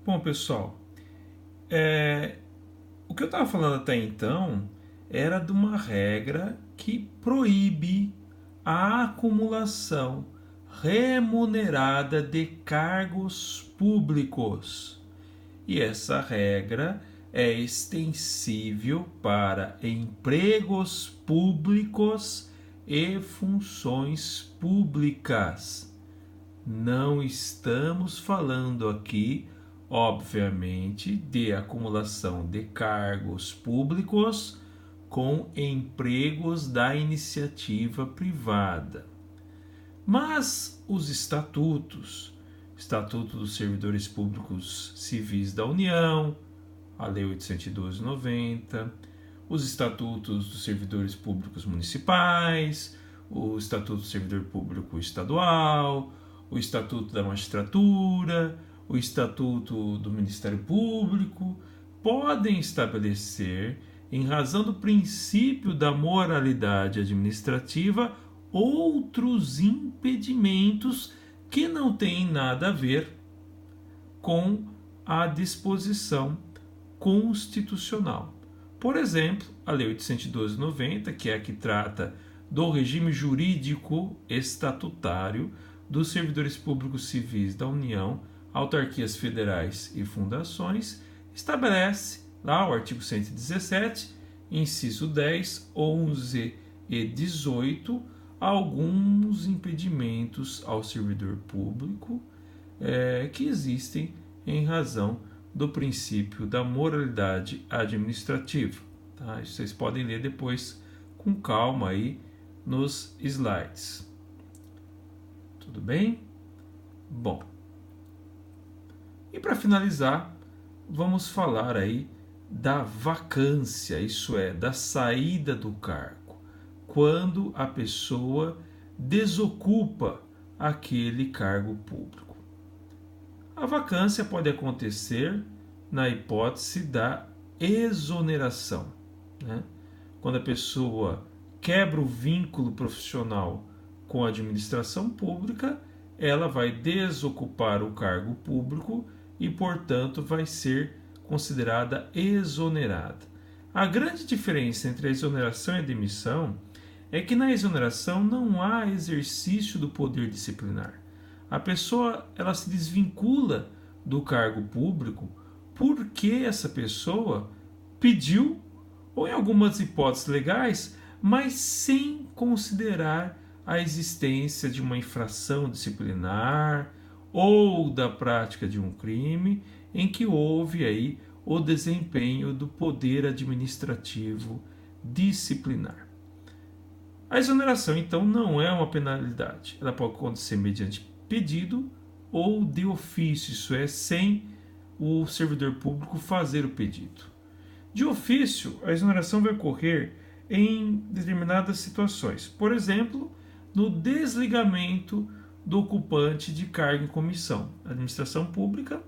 Bom, pessoal, o que eu estava falando até então era de uma regra que proíbe a acumulação remunerada de cargos públicos. E essa regra é extensível para empregos públicos e funções públicas. Não estamos falando aqui, obviamente, de acumulação de cargos públicos com empregos da iniciativa privada. Mas os estatutos, Estatuto dos Servidores Públicos Civis da União, a Lei 812/90, os Estatutos dos Servidores Públicos Municipais, o Estatuto do Servidor Público Estadual, o Estatuto da Magistratura, o Estatuto do Ministério Público, podem estabelecer, em razão do princípio da moralidade administrativa, outros impedimentos que não têm nada a ver com a disposição constitucional. Por exemplo, a Lei 812/90, que é a que trata do regime jurídico estatutário dos servidores públicos civis da União, autarquias federais e fundações, estabelece lá o artigo 117, inciso 10, 11 e 18, alguns impedimentos ao servidor público que existem em razão do princípio da moralidade administrativa. Tá? Isso vocês podem ler depois com calma aí nos slides. Tudo bem? Bom. E para finalizar, vamos falar aí da vacância, isso é, da saída do cargo, quando a pessoa desocupa aquele cargo público. A vacância pode acontecer na hipótese da exoneração, né? Quando a pessoa quebra o vínculo profissional com a administração pública, ela vai desocupar o cargo público e, portanto, vai ser considerada exonerada. A grande diferença entre a exoneração e a demissão é que na exoneração não há exercício do poder disciplinar. A pessoa ela se desvincula do cargo público porque essa pessoa pediu, ou em algumas hipóteses legais, mas sem considerar a existência de uma infração disciplinar ou da prática de um crime em que houve aí o desempenho do poder administrativo disciplinar. A exoneração, então, não é uma penalidade. Ela pode acontecer mediante pedido ou de ofício, isso é, sem o servidor público fazer o pedido. De ofício, a exoneração vai ocorrer em determinadas situações. Por exemplo, no desligamento do ocupante de cargo em comissão. A administração pública,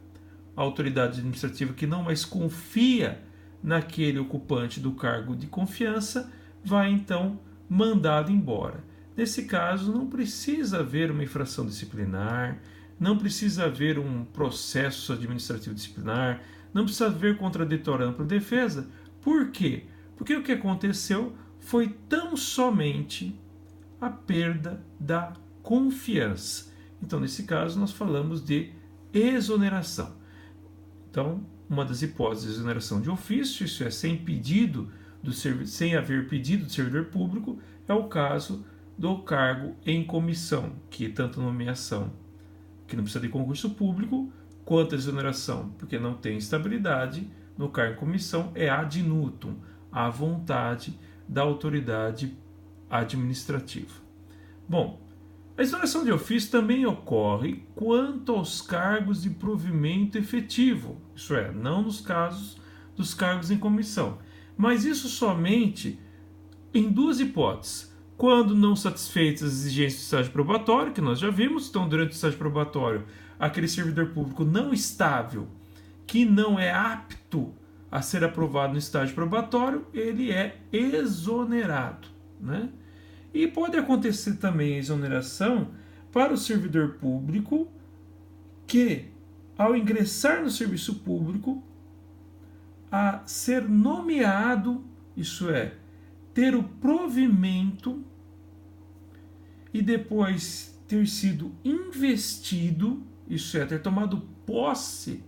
a autoridade administrativa que não mais confia naquele ocupante do cargo de confiança, vai então mandá-lo embora. Nesse caso, não precisa haver uma infração disciplinar, não precisa haver um processo administrativo disciplinar, não precisa haver contraditório ampla defesa. Por quê? Porque o que aconteceu foi tão somente a perda da confiança. Então, nesse caso, nós falamos de exoneração. Então, uma das hipóteses de exoneração de ofício, isso é, sem haver pedido do servidor público, é o caso do cargo em comissão, que tanto a nomeação, que não precisa de concurso público, quanto a exoneração, porque não tem estabilidade, no cargo em comissão é ad nutum, à vontade da autoridade administrativa. Bom, a exoneração de ofício também ocorre quanto aos cargos de provimento efetivo, isso é, não nos casos dos cargos em comissão, mas isso somente em duas hipóteses. Quando não satisfeitas as exigências do estágio probatório, que nós já vimos, então durante o estágio probatório, aquele servidor público não estável, que não é apto a ser aprovado no estágio probatório, ele é exonerado, né? E pode acontecer também a exoneração para o servidor público que ao ingressar no serviço público, a ser nomeado, isso é, ter o provimento e depois ter sido investido, isso é, ter tomado posse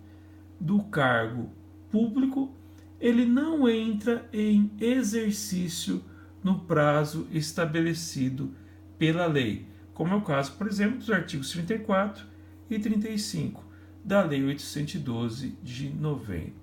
do cargo público, ele não entra em exercício no prazo estabelecido pela lei, como é o caso, por exemplo, dos artigos 34 e 35 da Lei 812 de 90.